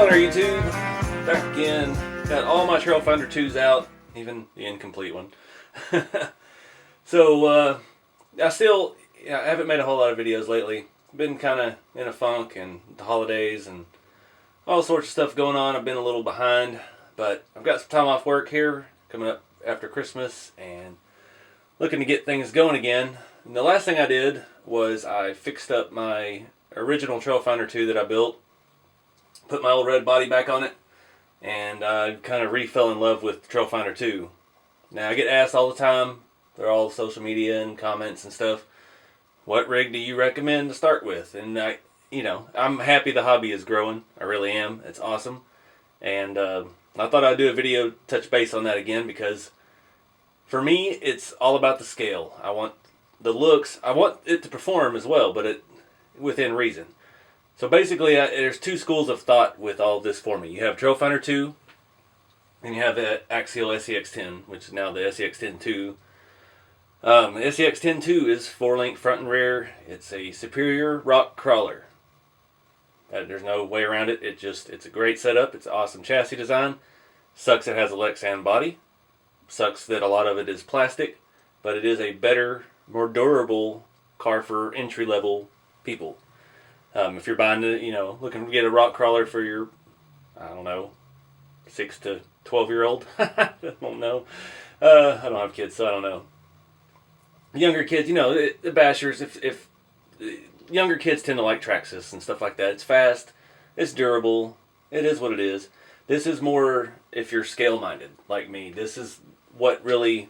going on there, YouTube? Back again. Got all my Trailfinder2s out, even the incomplete one. So, I haven't made a whole lot of videos lately. Been kind of in a funk and the holidays and all sorts of stuff going on. I've been a little behind, but I've got some time off work here coming up after Christmas and looking to get things going again. And the last thing I did was I fixed up my original Trailfinder2 that I built, put my old red body back on it, and I kind of re-fell in love with Trailfinder2. Now I get asked all the time, they're all social media and comments and stuff, what rig do you recommend to start with? And I'm happy the hobby is growing. I really am. It's awesome. And I thought I'd do a video touch base on that again because for me, it's all about the scale. I want the looks. I want it to perform as well, but within reason. So basically, there's two schools of thought with all this for me. You have Trailfinder2, and you have the axial SCX10, which is now the SCX10-2. The SCX10-2 is 4-link front and rear. It's a superior rock crawler. There's no way around it. It's a great setup. It's an awesome chassis design. Sucks it has a Lexan body. Sucks that a lot of it is plastic, but it is a better, more durable car for entry-level people. If you're buying looking to get a rock crawler for your, 6 to 12-year-old, I don't know. I don't have kids, so I don't know. Younger kids, the bashers, if younger kids tend to like Traxxas and stuff like that. It's fast, it's durable, it is what it is. This is more if you're scale-minded, like me. This is what really,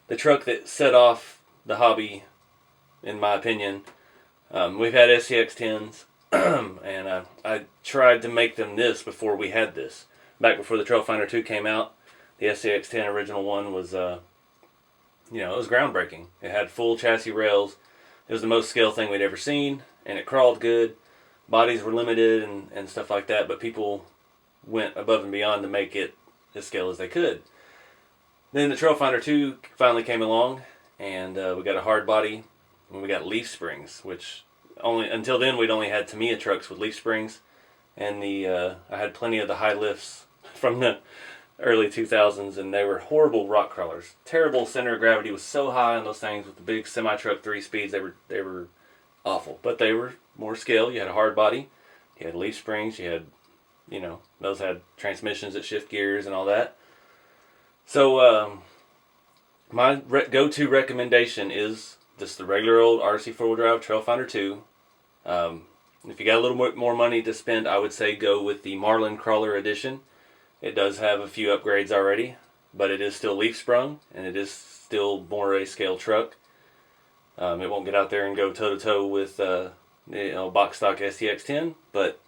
the truck that set off the hobby, in my opinion. We've had SCX10s, and I tried to make them this before we had this. Back before the Trailfinder2 came out, the SCX10 original one was, it was groundbreaking. It had full chassis rails. It was the most scale thing we'd ever seen, and it crawled good. Bodies were limited and stuff like that, but people went above and beyond to make it as scale as they could. Then the Trailfinder2 finally came along, and we got a hard body, and we got leaf springs, which until then we'd only had Tamiya trucks with leaf springs, and I had plenty of the high lifts from the early 2000s, and they were horrible rock crawlers. Terrible center of gravity was so high on those things with the big semi-truck 3-speeds. They were awful, but they were more scale. You had a hard body, you had leaf springs, you had, those had transmissions that shift gears and all that. So my go-to recommendation is just the regular old RC4wd Trailfinder2. If you got a little bit more money to spend, I would say go with the Marlin Crawler Edition. It does have a few upgrades already, but it is still leaf sprung, and it is still more a scale truck. It won't get out there and go toe-to-toe with box stock SCX10, but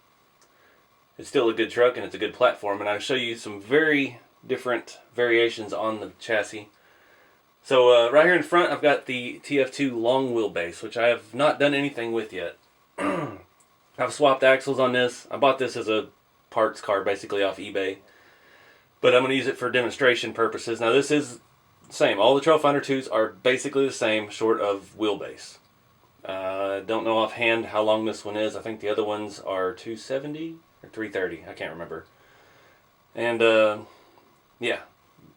it's still a good truck, and it's a good platform, and I'll show you some very different variations on the chassis. So right here in front, I've got the TF2 long wheelbase, which I have not done anything with yet. I've swapped axles on this. I bought this as a parts car, basically off eBay. But I'm going to use it for demonstration purposes. Now this is the same. All the Trailfinder2s are basically the same, short of wheelbase. I don't know offhand how long this one is. I think the other ones are 270 or 330. I can't remember. And yeah,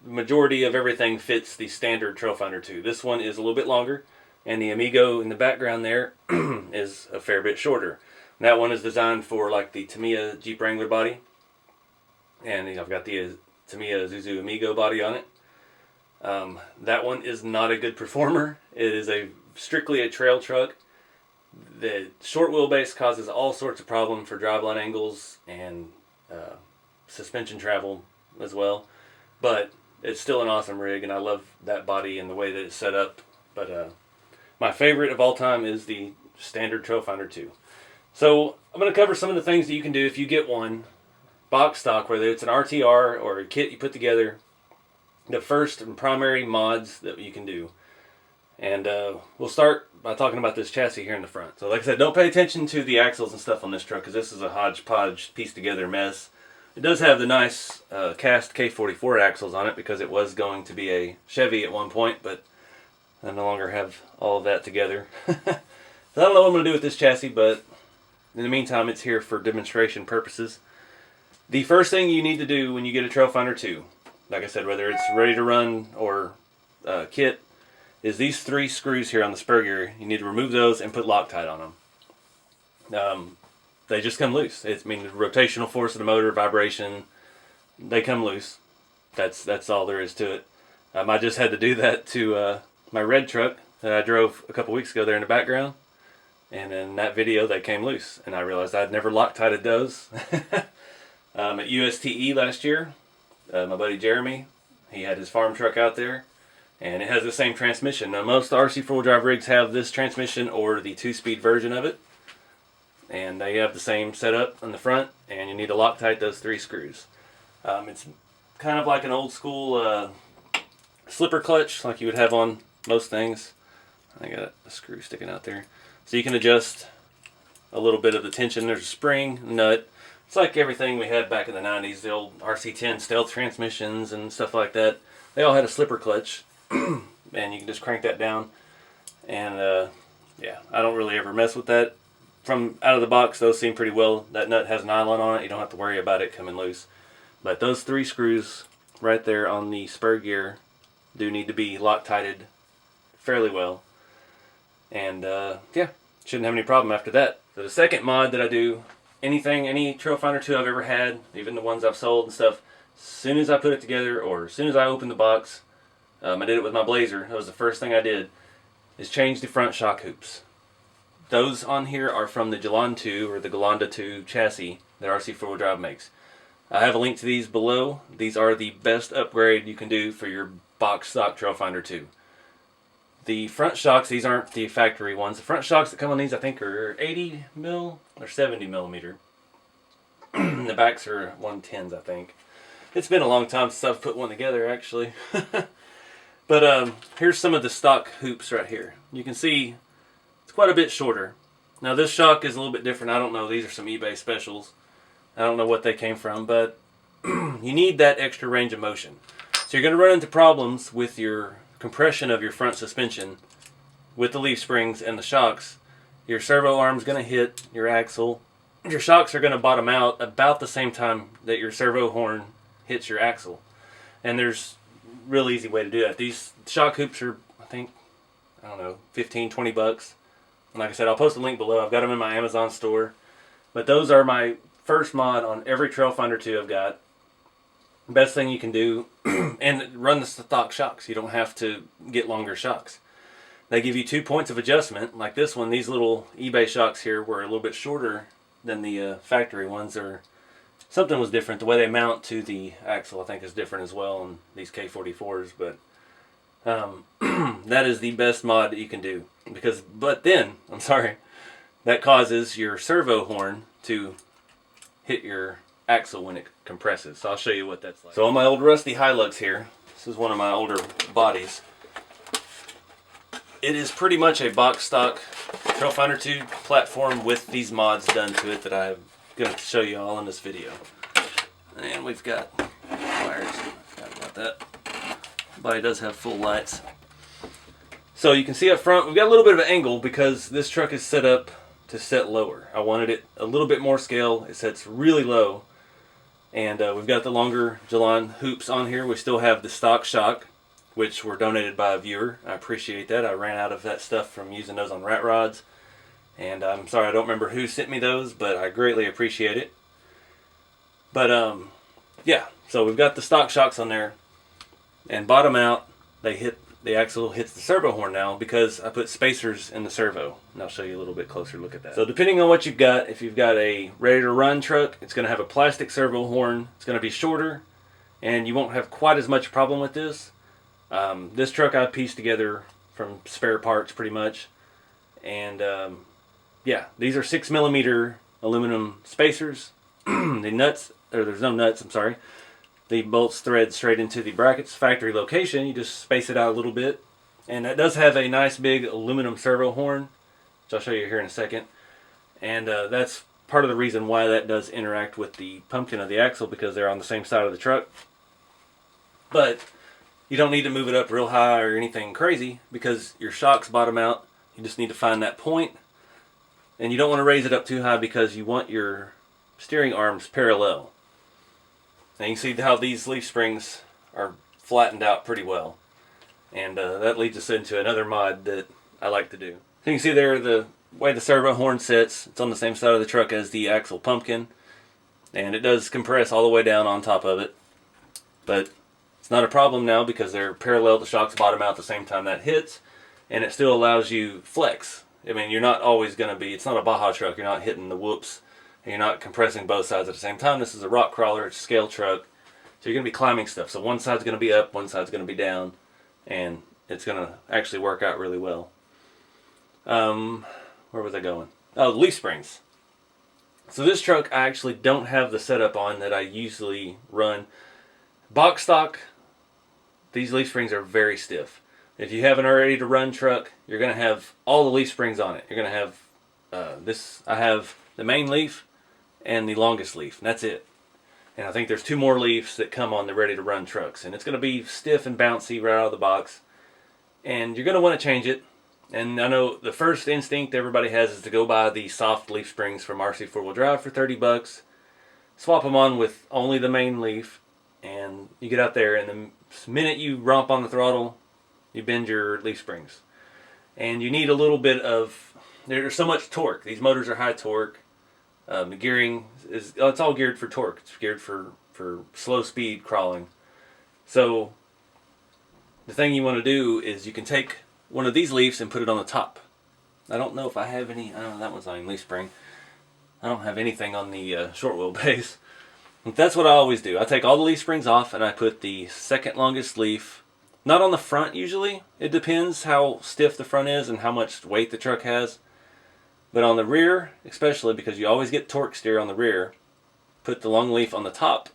the majority of everything fits the standard Trailfinder2. This one is a little bit longer, and the Amigo in the background there is a fair bit shorter. And that one is designed for like the Tamiya Jeep Wrangler body. And I've got the Tamiya Zuzu Amigo body on it. That one is not a good performer. It is strictly a trail truck. The short wheelbase causes all sorts of problems for driveline angles and suspension travel as well. But it's still an awesome rig, and I love that body and the way that it's set up. But my favorite of all time is the standard Trailfinder2. So I'm going to cover some of the things that you can do if you get one box stock, whether it's an RTR or a kit you put together. The first and primary mods that you can do. And we'll start by talking about this chassis here in the front. So like I said, don't pay attention to the axles and stuff on this truck, because this is a hodgepodge pieced together mess. It does have the nice cast K44 axles on it, because it was going to be a Chevy at one point, but I no longer have all of that together. So I don't know what I'm going to do with this chassis, but in the meantime, it's here for demonstration purposes. The first thing you need to do when you get a Trailfinder 2, like I said, whether it's ready to run or kit, is these 3 screws here on the spur gear. You need to remove those and put Loctite on them. They just come loose. I mean, the rotational force of the motor, vibration, they come loose. That's all there is to it. I just had to do that to my red truck that I drove a couple weeks ago there in the background. And in that video, they came loose. And I realized I'd never Loctited those. At USTE last year, my buddy Jeremy, he had his farm truck out there. And it has the same transmission. Now, most RC4 drive rigs have this transmission or the 2-speed version of it. And they have the same setup on the front. And you need to Loctite those 3 screws. It's kind of like an old school slipper clutch like you would have on most things. I got a screw sticking out there. So you can adjust a little bit of the tension. There's a spring, a nut. It's like everything we had back in the 90s, the old RC10 stealth transmissions and stuff like that. They all had a slipper clutch. And you can just crank that down. And yeah, I don't really ever mess with that. From out of the box, those seem pretty well. That nut has nylon on it. You don't have to worry about it coming loose. But those 3 screws right there on the spur gear do need to be Loctited fairly well. And yeah, shouldn't have any problem after that. So the second mod that I do, any Trailfinder 2 I've ever had, even the ones I've sold and stuff, as soon as I put it together or as soon as I open the box, I did it with my Blazer. That was the first thing I did, is change the front shock hoops. Those on here are from the Galan 2 or the Galanda 2 chassis that RC4wd Drive makes. I have a link to these below. These are the best upgrade you can do for your box stock Trailfinder 2. The front shocks, these aren't the factory ones. The front shocks that come on these I think are 80 mil or 70 millimeter. The backs are 110s I think. It's been a long time since I've put one together actually. But here's some of the stock hoops right here. You can see it's quite a bit shorter. Now this shock is a little bit different. I don't know. These are some eBay specials. I don't know what they came from, but you need that extra range of motion. So you're going to run into problems with your compression of your front suspension with the leaf springs and the shocks. Your servo arm's going to hit your axle. Your shocks are going to bottom out about the same time that your servo horn hits your axle. And there's a real easy way to do that. These shock hoops are, I think, I don't know, 15, 20 bucks. And like I said, I'll post a link below. I've got them in my Amazon store. But those are my first mod on every Trailfinder 2 I've got. Best thing you can do, and run the stock shocks. You don't have to get longer shocks. They give you 2 points of adjustment. Like this one, these little eBay shocks here were a little bit shorter than the factory ones. Or something was different. The way they mount to the axle I think is different as well on these K44s. But that is the best mod that you can do. But then, I'm sorry, that causes your servo horn to hit your axle when it compresses. So I'll show you what that's like. So on my old rusty Hilux here, this is one of my older bodies. It is pretty much a box stock Trailfinder 2 platform with these mods done to it that I'm going to show you all in this video. And we've got wires. I forgot about that. The body does have full lights. So you can see up front, we've got a little bit of an angle because this truck is set up to set lower. I wanted it a little bit more scale. It sets really low. And we've got the longer Galan hoops on here. We still have the stock shock, which were donated by a viewer. I appreciate that. I ran out of that stuff from using those on rat rods. And I'm sorry, I don't remember who sent me those, but I greatly appreciate it. But yeah, so we've got the stock shocks on there. And bottom out, the axle hits the servo horn now because I put spacers in the servo. And I'll show you a little bit closer look at that. So depending on what you've got, if you've got a ready to run truck, it's going to have a plastic servo horn. It's going to be shorter and you won't have quite as much problem with this. This truck I pieced together from spare parts pretty much. And yeah, these are 6 millimeter aluminum spacers. The nuts, or there's no nuts, I'm sorry. The bolts thread straight into the brackets. Factory location, you just space it out a little bit. And that does have a nice big aluminum servo horn, which I'll show you here in a second. And that's part of the reason why that does interact with the pumpkin of the axle, because they're on the same side of the truck. But you don't need to move it up real high or anything crazy because your shocks bottom out. You just need to find that point. And you don't want to raise it up too high because you want your steering arms parallel. And you can see how these leaf springs are flattened out pretty well. And that leads us into another mod that I like to do. So you can see there the way the servo horn sits. It's on the same side of the truck as the axle pumpkin. And it does compress all the way down on top of it. But it's not a problem now because they're parallel. The shocks bottom out at the same time that hits. And it still allows you flex. I mean, you're not always going to be, it's not a Baja truck. You're not hitting the whoops. And you're not compressing both sides at the same time. This is a rock crawler. It's a scale truck. So you're going to be climbing stuff. So one side's going to be up, one side's going to be down. And it's going to actually work out really well. Where was I going? Oh, leaf springs. So this truck I actually don't have the setup on that I usually run. Box stock, these leaf springs are very stiff. If you have an ready to run truck, you're going to have all the leaf springs on it. You're going to have I have the main leaf and the longest leaf, and that's it. And I think there's 2 more leaves that come on the ready to run trucks, and it's going to be stiff and bouncy right out of the box. And you're going to want to change it. And I know the first instinct everybody has is to go buy the soft leaf springs from RC4wd Drive for 30 bucks. Swap them on with only the main leaf, and you get out there, and the minute you romp on the throttle, you bend your leaf springs. And you need a little bit of, there's so much torque. These motors are high torque. The gearing is, it's all geared for torque. It's geared for slow speed crawling. So the thing you want to do is you can take one of these leaves and put it on the top. I don't know if I have any, I don't know, that one's on leaf spring. I don't have anything on the short wheelbase. But that's what I always do. I take all the leaf springs off and I put the second longest leaf, not on the front usually. It depends how stiff the front is and how much weight the truck has. But on the rear, especially because you always get torque steer on the rear, put the long leaf on the top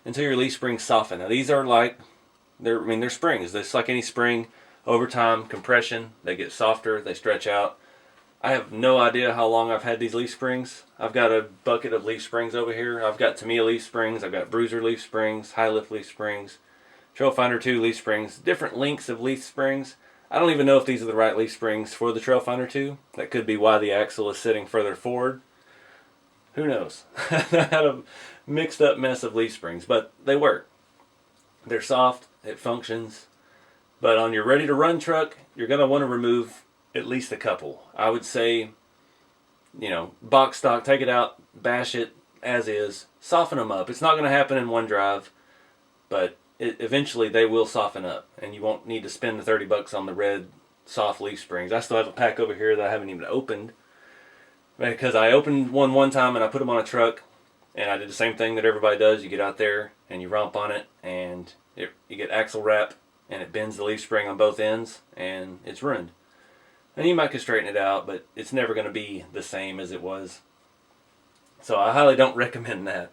until your leaf springs soften. Now these are like, they're springs. It's like any spring. Over time, compression, they get softer, they stretch out. I have no idea how long I've had these leaf springs. I've got a bucket of leaf springs over here. I've got Tamiya leaf springs, I've got Bruiser leaf springs, High Lift leaf springs, Trailfinder2 leaf springs, different lengths of leaf springs. I don't even know if these are the right leaf springs for the Trailfinder2. That could be why the axle is sitting further forward. Who knows? I had a mixed up mess of leaf springs, but they work. They're soft, it functions. But on your ready to run truck, you're going to want to remove at least a couple. I would say, you know, box stock, take it out, bash it as is, soften them up. It's not going to happen in one drive, but eventually they will soften up. And you won't need to spend the 30 bucks on the red soft leaf springs. I still have a pack over here that I haven't even opened. Because I opened one time and I put them on a truck. And I did the same thing that everybody does. You get out there and you romp on it and you get axle wrap. And it bends the leaf spring on both ends, and it's ruined. And you might could straighten it out, but it's never going to be the same as it was. So I highly don't recommend that.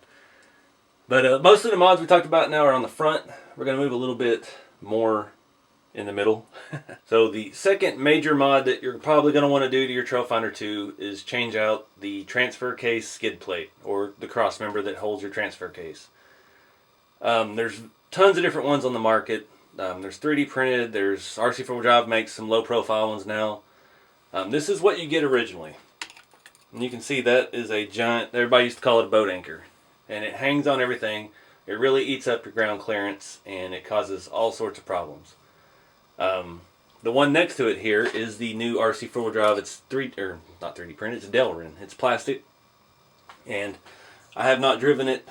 But most of the mods we talked about now are on the front. We're going to move a little bit more in the middle. So the second major mod that you're probably going to want to do to your Trailfinder2 is change out the transfer case skid plate, or the cross member that holds your transfer case. There's tons of different ones on the market. There's 3D printed, there's RC4wd Drive makes some low profile ones now. This is what you get originally. And you can see that is a giant, everybody used to call it a boat anchor. And it hangs on everything. It really eats up your ground clearance and it causes all sorts of problems. The one next to it here is the new RC4wd Drive. It's not 3D printed, it's Delrin. It's plastic. And I have not driven it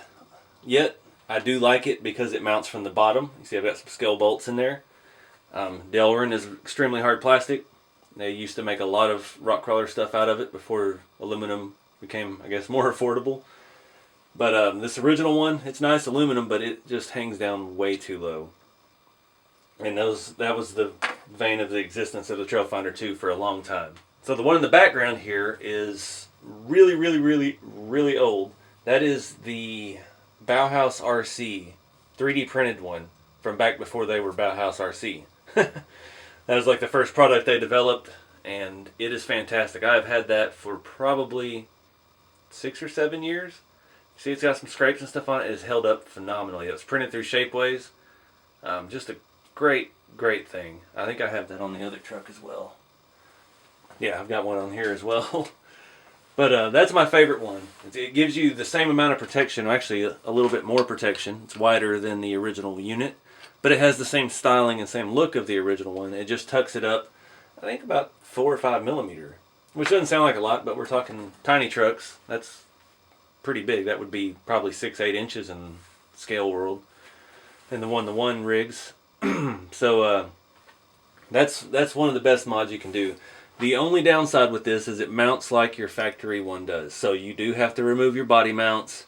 yet. I do like it because it mounts from the bottom. You see I've got some scale bolts in there. Delrin is extremely hard plastic. They used to make a lot of rock crawler stuff out of it before aluminum became, I guess, more affordable. But this original one, it's nice aluminum, but it just hangs down way too low. And that was the vein of the existence of the Trailfinder2 for a long time. So the one in the background here is really, really, really, really old. That is the Bauhaus RC 3D printed one from back before they were Bauhaus RC. That was like the first product they developed, and it is fantastic. I've had that for probably 6 or 7 years. See, it's got some scrapes and stuff on it. It has held up phenomenally. It was printed through Shapeways. Just a great, great thing. I think I have that on the other truck as well. Yeah, I've got one on here as well. But that's my favorite one. It gives you the same amount of protection, actually a little bit more protection. It's wider than the original unit, but it has the same styling and same look of the original one. It just tucks it up, I think about 4 or 5 millimeter, which doesn't sound like a lot, but we're talking tiny trucks. That's pretty big. That would be probably 6-8 inches in scale world in the one-to-one rigs. So that's one of the best mods you can do. The only downside with this is it mounts like your factory one does. So you do have to remove your body mounts.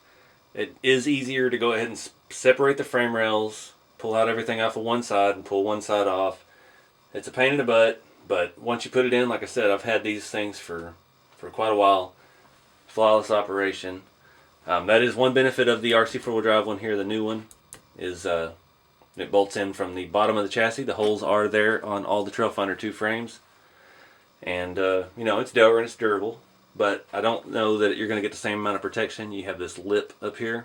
It is easier to go ahead and separate the frame rails, pull out everything off of one side and pull one side off. It's a pain in the butt, but once you put it in, like I said, I've had these things for quite a while. Flawless operation. That is one benefit of the RC4wd drive one here, the new one, is it bolts in from the bottom of the chassis. The holes are there on all the Trailfinder2 frames. And, you know, it's dough and it's durable, but I don't know that you're going to get the same amount of protection. You have this lip up here,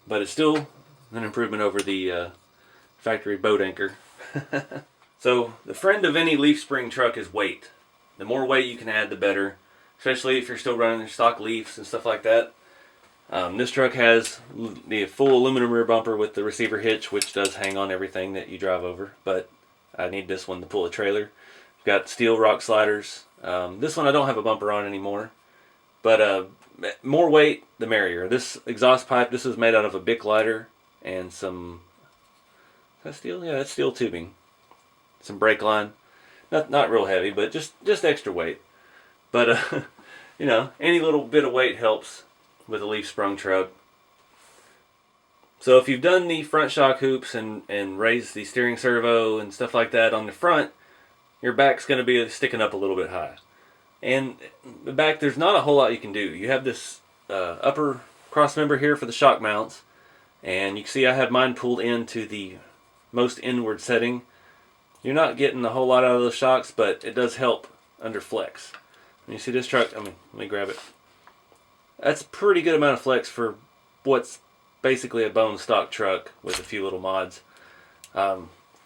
but it's still an improvement over the factory boat anchor. So, the friend of any leaf spring truck is weight. The more weight you can add, the better, especially if you're still running your stock leafs and stuff like that. This truck has the full aluminum rear bumper with the receiver hitch, which does hang on everything that you drive over, but I need this one to pull a trailer. Got steel rock sliders. This one I don't have a bumper on anymore, but more weight the merrier. This exhaust pipe, this is made out of a Bic lighter and some, is that steel? Yeah, that's steel tubing. Some brake line. Not real heavy, but just extra weight. But you know, any little bit of weight helps with a leaf sprung truck. So if you've done the front shock hoops and raised the steering servo and stuff like that on the front, your back's going to be sticking up a little bit high. And the back, there's not a whole lot you can do. You have this upper cross member here for the shock mounts. And you can see I have mine pulled into the most inward setting. You're not getting a whole lot out of those shocks, but it does help under flex. And you see this truck, let me grab it. That's a pretty good amount of flex for what's basically a bone stock truck with a few little mods.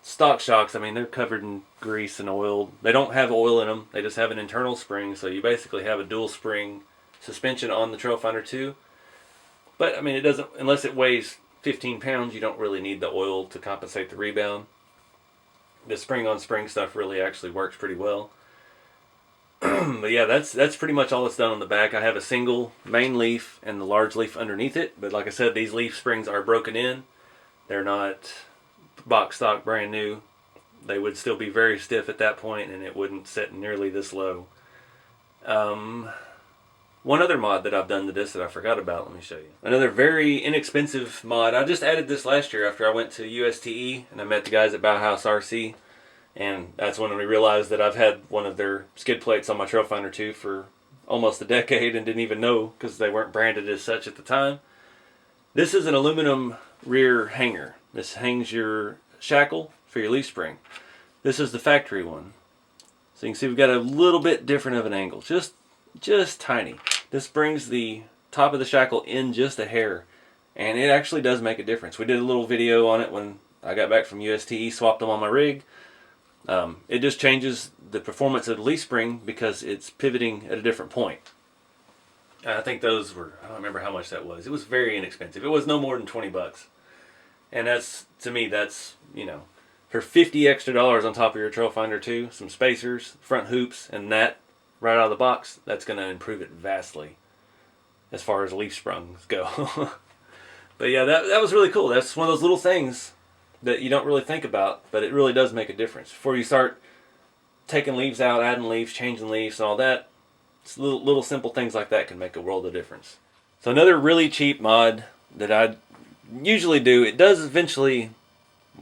Stock shocks, I mean, they're covered in grease and oil. They don't have oil in them. They just have an internal spring, so you basically have a dual spring suspension on the Trailfinder2. But, I mean, it doesn't, unless it weighs 15 pounds, you don't really need the oil to compensate the rebound. The spring-on-spring stuff really actually works pretty well. But yeah, that's pretty much all it's done on the back. I have a single main leaf and the large leaf underneath it. But like I said, these leaf springs are broken in. They're not box stock brand new. They would still be very stiff at that point, and it wouldn't set nearly this low. One other mod that I've done to this that I forgot about, let me show you. Another very inexpensive mod. I just added this last year after I went to USTE and I met the guys at Bauhaus RC, and that's when we realized that I've had one of their skid plates on my Trailfinder2 for almost a decade and didn't even know because they weren't branded as such at the time. This is an aluminum rear hanger. This hangs your shackle for your leaf spring. This is the factory one. So you can see we've got a little bit different of an angle. Just tiny. This brings the top of the shackle in just a hair. And it actually does make a difference. We did a little video on it when I got back from USTE, swapped them on my rig. It just changes the performance of the leaf spring because it's pivoting at a different point. I think those were, I don't remember how much that was. It was very inexpensive. It was no more than 20 bucks. And that's, to me, that's, you know, for $50 extra on top of your Trailfinder2, some spacers, front hoops, and that right out of the box, that's going to improve it vastly as far as leaf sprungs go. But yeah, that was really cool. That's one of those little things that you don't really think about, but it really does make a difference. Before you start taking leaves out, adding leaves, changing leaves, and all that, it's little simple things like that can make a world of difference. So another really cheap mod that I usually do, it does eventually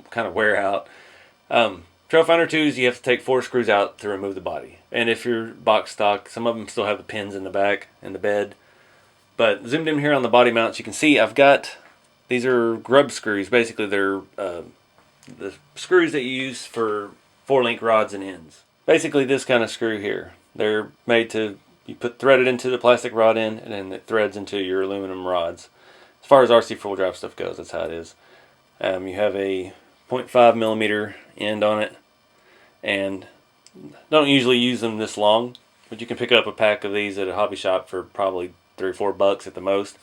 kind of wear out. Trailfinder2s, you have to take 4 screws out to remove the body. And if you're box stock, some of them still have the pins in the back and the bed. But zoomed in here on the body mounts, you can see I've got, these are grub screws. Basically, they're the screws that you use for 4-link rods and ends. Basically, this kind of screw here. They're made to, you thread it into the plastic rod end, and then it threads into your aluminum rods. As far as RC4wd drive stuff goes, that's how it is. You have a 0.5 millimeter end on it, and don't usually use them this long. but you can pick up a pack of these at a hobby shop for probably $3 or $4 at the most.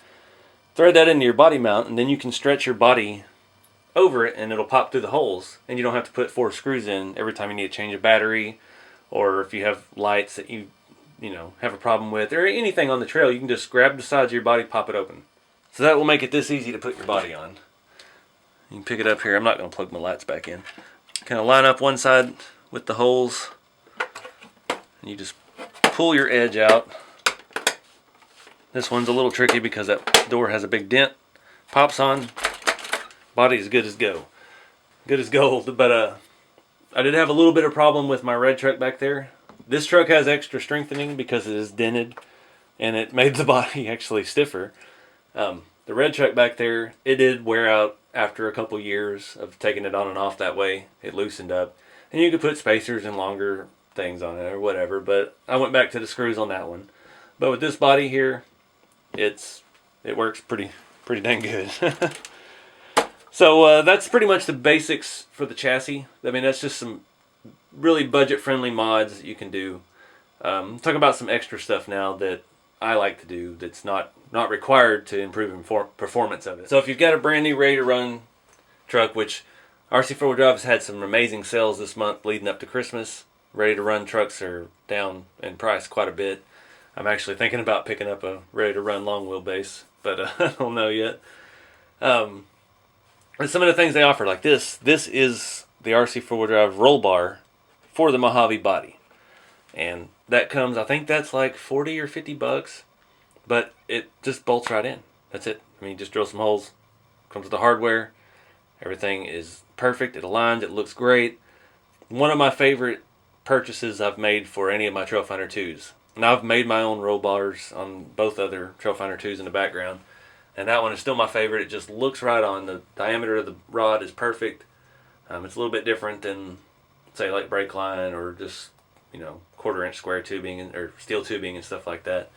Thread that into your body mount, and then you can stretch your body over it and it'll pop through the holes, and you don't have to put 4 screws in every time you need to change a battery, or if you have lights that you have a problem with, or anything on the trail. You can just grab the sides of your body, pop it open. So that will make it this easy to put your body on. You can pick it up here. I'm not going to plug my lights back in. Kind of line up one side with the holes, and you just pull your edge out. This one's a little tricky because that door has a big dent. Pops on. Body is good as go. Good as gold. But I did have a little bit of problem with my red truck back there. This truck has extra strengthening because it is dented, and it made the body actually stiffer. The red truck back there, it did wear out after a couple years of taking it on and off that way. It loosened up. And you could put spacers and longer things on it or whatever, but I went back to the screws on that one. But with this body here, it works pretty dang good. So that's pretty much the basics for the chassis. I mean, that's just some really budget-friendly mods that you can do. Talk about some extra stuff now that I like to do that's not required to improve performance of it. So if you've got a brand new ready-to-run truck, which RC4wd Drive has had some amazing sales this month leading up to Christmas. Ready-to-run trucks are down in price quite a bit. I'm actually thinking about picking up a ready-to-run long wheelbase, but I don't know yet. And some of the things they offer, like this is the RC4wd Drive roll bar for the Mojave body. And that comes, I think that's like $40 or $50, but it just bolts right in. That's it. I mean, just drill some holes, comes with the hardware. Everything is perfect. It aligns. It looks great. One of my favorite purchases I've made for any of my Trailfinder2s. And I've made my own roll bars on both other Trailfinder2s in the background. And that one is still my favorite. It just looks right on. The diameter of the rod is perfect. It's a little bit different than, say, like brake line or just, 1/4-inch square tubing or steel tubing and stuff like that.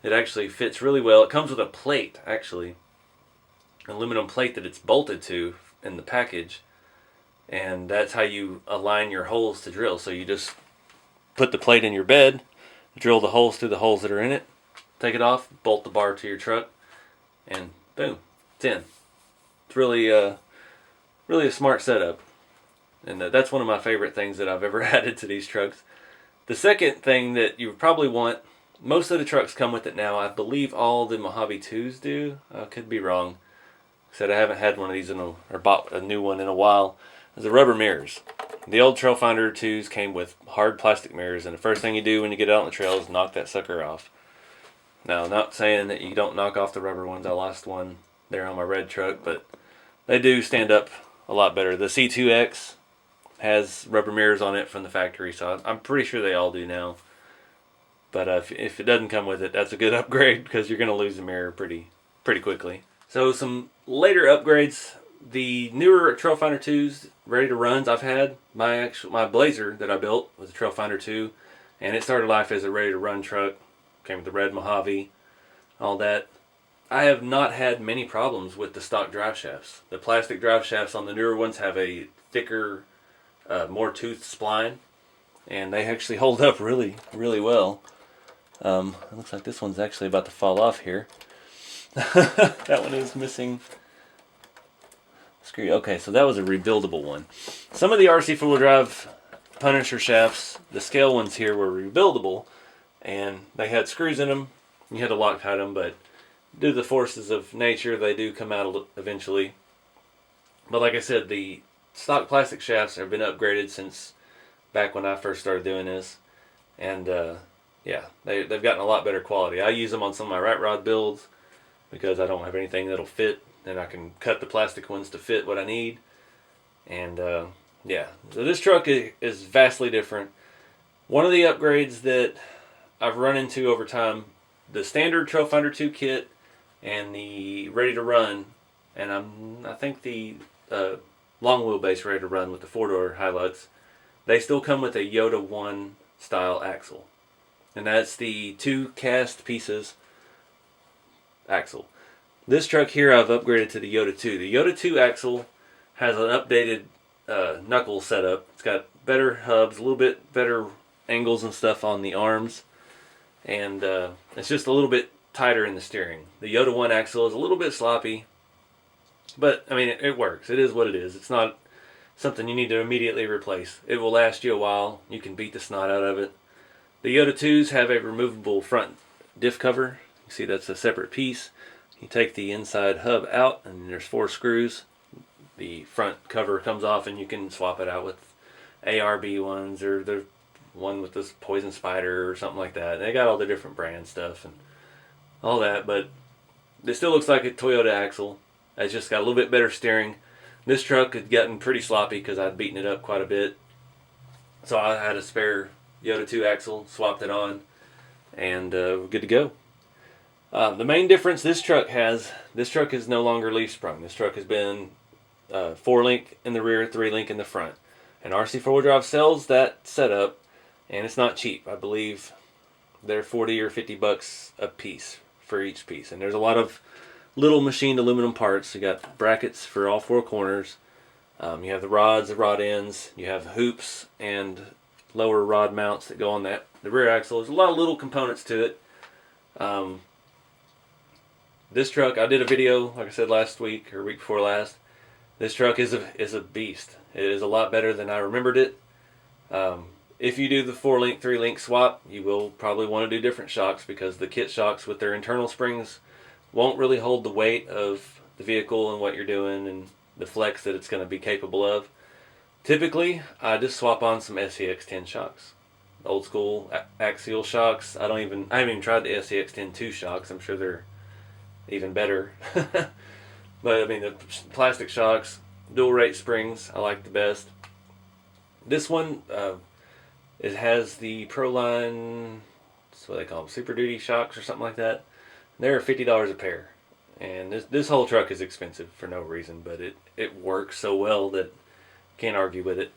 It actually fits really well. It comes with a plate, actually. An aluminum plate that it's bolted to in the package. And that's how you align your holes to drill. So you just put the plate in your bed, drill the holes through the holes that are in it, take it off, bolt the bar to your truck, and boom, it's in. It's really a smart setup. And that's one of my favorite things that I've ever added to these trucks. The second thing that you probably want, most of the trucks come with it now. I believe all the Mojave 2s do. I could be wrong. Said I haven't had one of these or bought a new one in a while. Is the rubber mirrors. The old Trailfinder2s came with hard plastic mirrors, and the first thing you do when you get out on the trail is knock that sucker off. Now, not saying that you don't knock off the rubber ones. I lost one there on my red truck, but they do stand up a lot better. The C2X has rubber mirrors on it from the factory, so I'm pretty sure they all do now. But if it doesn't come with it, that's a good upgrade because you're going to lose the mirror pretty quickly. So some later upgrades. The newer Trailfinder2s, ready to runs, I've had my Blazer that I built was a Trailfinder2, and it started life as a ready to run truck. Came with the red Mojave, all that. I have not had many problems with the stock drive shafts. The plastic drive shafts on the newer ones have a thicker, more toothed spline, and they actually hold up really well. It looks like this one's actually about to fall off here. That one is missing. Okay, so that was a rebuildable one. Some of the RC4wd Drive Punisher shafts, the scale ones here, were rebuildable, and they had screws in them. You had to Loctite them, but due to the forces of nature, they do come out eventually. But like I said, the stock plastic shafts have been upgraded since back when I first started doing this, and yeah, they've gotten a lot better quality. I use them on some of my rat rod builds because I don't have anything that'll fit. And I can cut the plastic ones to fit what I need. And yeah, so this truck is vastly different. One of the upgrades that I've run into over time, the standard Trailfinder2 kit and the ready to run, and I think the long wheelbase ready to run with the 4-door Hilux, they still come with a Yoda 1 style axle. And that's the 2 cast pieces axle. This truck here I've upgraded to the Yoda 2. The Yoda 2 axle has an updated knuckle setup. It's got better hubs, a little bit better angles and stuff on the arms. and it's just a little bit tighter in the steering. The Yoda 1 axle is a little bit sloppy, but I mean it works. It is what it is. It's not something you need to immediately replace. It will last you a while. You can beat the snot out of it. The Yoda 2s have a removable front diff cover. You see that's a separate piece. You take the inside hub out and there's 4 screws. The front cover comes off and you can swap it out with ARB ones or the one with this poison spider or something like that. They got all the different brand stuff and all that, but it still looks like a Toyota axle. It's just got a little bit better steering. This truck had gotten pretty sloppy because I'd beaten it up quite a bit. So I had a spare Yoda 2 axle, swapped it on, and we're good to go. The main difference this truck is no longer leaf sprung. This truck has been 4-link in the rear, 3-link in the front. And RC4wd Drive sells that setup, and it's not cheap. I believe they're 40 or 50 bucks a piece for each piece. And there's a lot of little machined aluminum parts. You got brackets for all 4 corners. You have the rods, the rod ends. You have hoops and lower rod mounts that go on the rear axle. There's a lot of little components to it. This truck, I did a video, like I said, last week or week before last. This truck is a beast. It is a lot better than I remembered it. If you do the 4-link, 3-link swap, you will probably want to do different shocks because the kit shocks with their internal springs won't really hold the weight of the vehicle and what you're doing and the flex that it's going to be capable of. Typically, I just swap on some SCX10 shocks. Old school axial shocks. I haven't even tried the SCX10-2 shocks. I'm sure they're even better. But I mean, the plastic shocks, dual rate springs, I like the best. This one, it has the Proline, that's what they call them, Super Duty shocks or something like that. They're $50 a pair. And this whole truck is expensive for no reason, but it works so well that can't argue with it.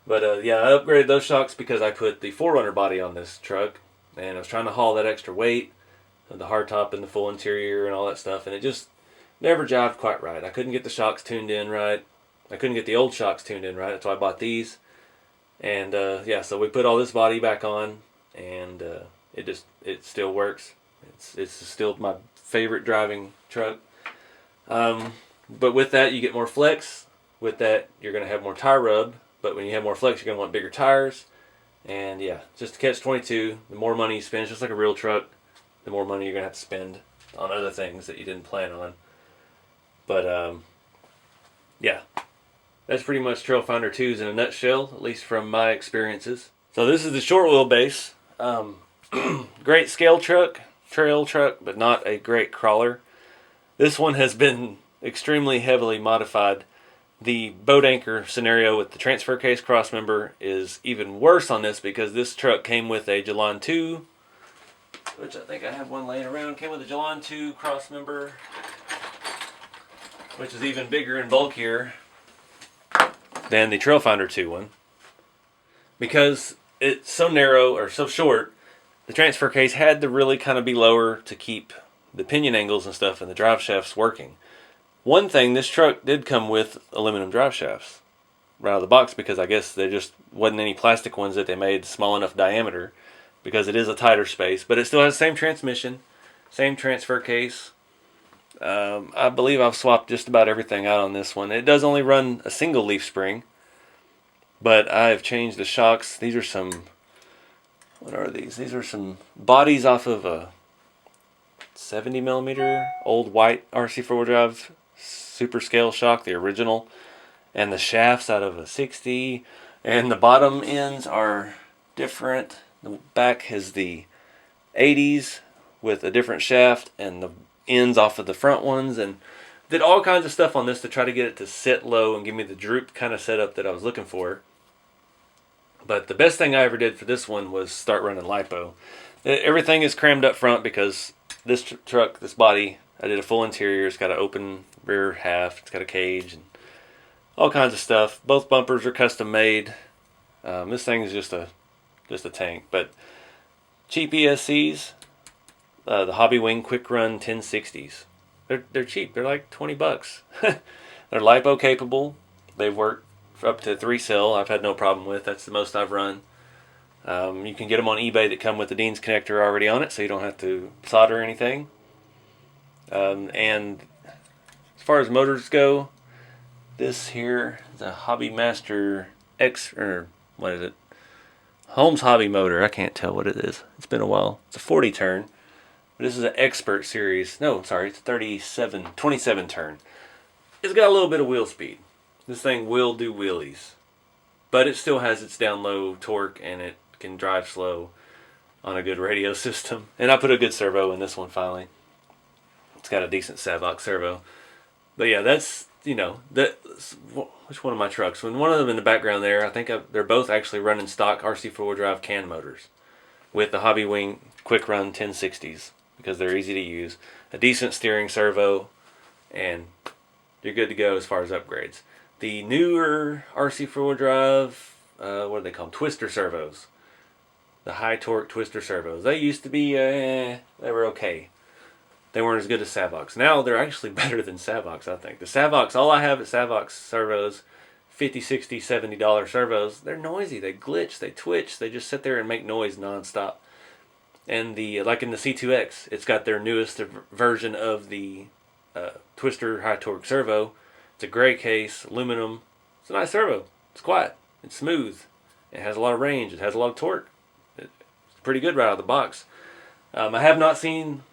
But yeah, I upgraded those shocks because I put the 4Runner body on this truck, and I was trying to haul that extra weight, the hardtop and the full interior and all that stuff, and it just never jived quite right. I couldn't get the shocks tuned in right. I couldn't get the old shocks tuned in right. That's why I bought these. And yeah, so we put all this body back on, and it still works. It's still my favorite driving truck. But with that, you get more flex. With that, you're going to have more tire rub. But when you have more flex, you're going to want bigger tires. And yeah, just a catch-22. The more money you spend, it's just like a real truck, the more money you're going to have to spend on other things that you didn't plan on. But yeah, that's pretty much Trailfinder 2s in a nutshell, at least from my experiences. So this is the short wheelbase. Great scale truck, trail truck, but not a great crawler. This one has been extremely heavily modified. The boat anchor scenario with the transfer case crossmember is even worse on this because this truck came with a Jalan 2, which I think I have one laying around. Came with a Jalan 2 crossmember, which is even bigger and bulkier than the Trailfinder 2 one. Because it's so narrow or so short, the transfer case had to really kind of be lower to keep the pinion angles and stuff and the drive shafts working. One thing, this truck did come with aluminum drive shafts right out of the box because I guess there just wasn't any plastic ones that they made small enough diameter because it is a tighter space, but it still has the same transmission, same transfer case. I believe I've swapped just about everything out on this one. It does only run a single leaf spring, but I've changed the shocks. These are some, what are these? These are some bodies off of a 70 millimeter old white RC4wd Drive super scale shock, the original, and the shafts out of a 60, and the bottom ends are different. The back has the 80s with a different shaft, and the ends off of the front ones, and did all kinds of stuff on this to try to get it to sit low and give me the droop kind of setup that I was looking for. But the best thing I ever did for this one was start running LiPo. Everything is crammed up front because this truck, this body, I did a full interior. It's got an open rear half. It's got a cage and all kinds of stuff. Both bumpers are custom made. This thing is just a tank. But cheap ESCs, the Hobby Wing Quick Run 1060s. They're cheap. They're like 20 bucks. They're LiPo capable. They work up to 3 cell. I've had no problem with. That's the most I've run. You can get them on eBay that come with the Dean's connector already on it, so you don't have to solder anything. And as far as motors go, this here is a Hobby Master X, or what is it? Holmes Hobby motor. I can't tell what it is. It's been a while. It's a 40 turn. But this is an Expert series. No, sorry, it's 27 turn. It's got a little bit of wheel speed. This thing will do wheelies. But it still has its down low torque, and it can drive slow on a good radio system. And I put a good servo in this one finally. It's got a decent Savox servo. But yeah, that's, which one of my trucks? When one of them in the background there, I think they're both actually running stock RC4wd Drive can motors with the Hobby Wing Quick Run 1060s because they're easy to use. A decent steering servo, and you're good to go as far as upgrades. The newer RC4wd Drive, what do they call them? Twister servos. The high torque twister servos. They used to be, they were okay. They weren't as good as Savox. Now they're actually better than Savox, I think. The Savox, all I have at Savox servos, $50, $60, $70 servos, they're noisy. They glitch, they twitch, they just sit there and make noise nonstop. And like in the C2X, it's got their newest version of the Twister high torque servo. It's a gray case, aluminum. It's a nice servo. It's quiet. It's smooth. It has a lot of range. It has a lot of torque. It's pretty good right out of the box. I have not seen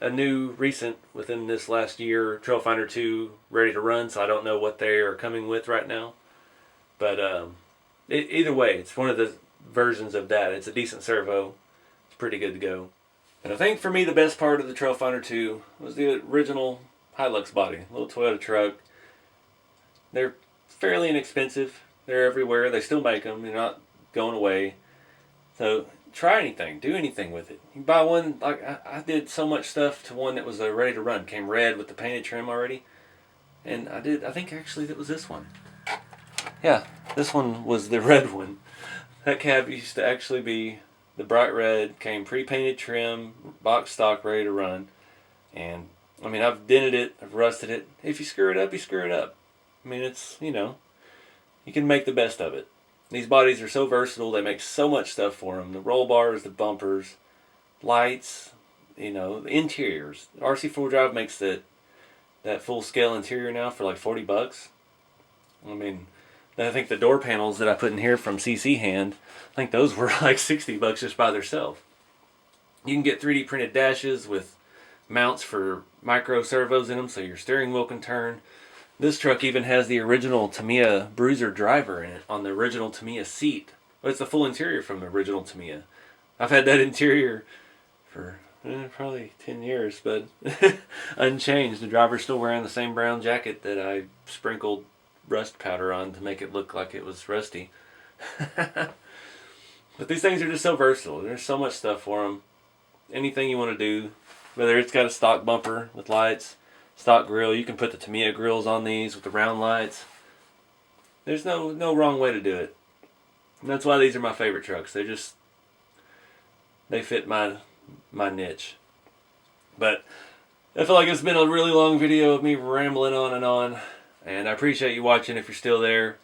a new recent within this last year Trailfinder2 ready to run, so I don't know what they are coming with right now. But either way, it's one of the versions of that. It's a decent servo. It's pretty good to go. And I think for me the best part of the Trailfinder2 was the original Hilux body, little Toyota truck. They're fairly inexpensive. They're everywhere. They still make them. They're not going away. So try anything. Do anything with it. You can buy one. Like I did so much stuff to one that was ready to run. Came red with the painted trim already. And I think actually that was this one. Yeah, this one was the red one. That cab used to actually be the bright red. Came pre-painted trim, box stock, ready to run. And I mean, I've dented it. I've rusted it. If you screw it up, you screw it up. I mean, it's, you can make the best of it. These bodies are so versatile. They make so much stuff for them. The roll bars, the bumpers, lights, the interiors. RC4 Drive makes that full scale interior now for like $40. I mean, I think the door panels that I put in here from CC Hand, I think those were like $60 just by themselves. You can get 3D printed dashes with mounts for micro servos in them so your steering wheel can turn. This truck even has the original Tamiya Bruiser driver in it on the original Tamiya seat. But it's the full interior from the original Tamiya. I've had that interior for probably 10 years, but unchanged. The driver's still wearing the same brown jacket that I sprinkled rust powder on to make it look like it was rusty. But these things are just so versatile. There's so much stuff for them. Anything you want to do, whether it's got a stock bumper with lights, stock grill, you can put the Tamiya grills on these with the round lights. There's no wrong way to do it. And that's why these are my favorite trucks. They fit my niche. But I feel like it's been a really long video of me rambling on, and I appreciate you watching if you're still there.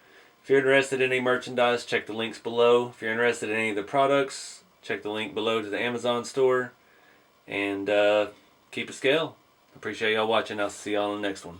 If you're interested in any merchandise, check the links below. If you're interested in any of the products, check the link below to the Amazon store. And keep it scale. Appreciate y'all watching. I'll see y'all in the next one.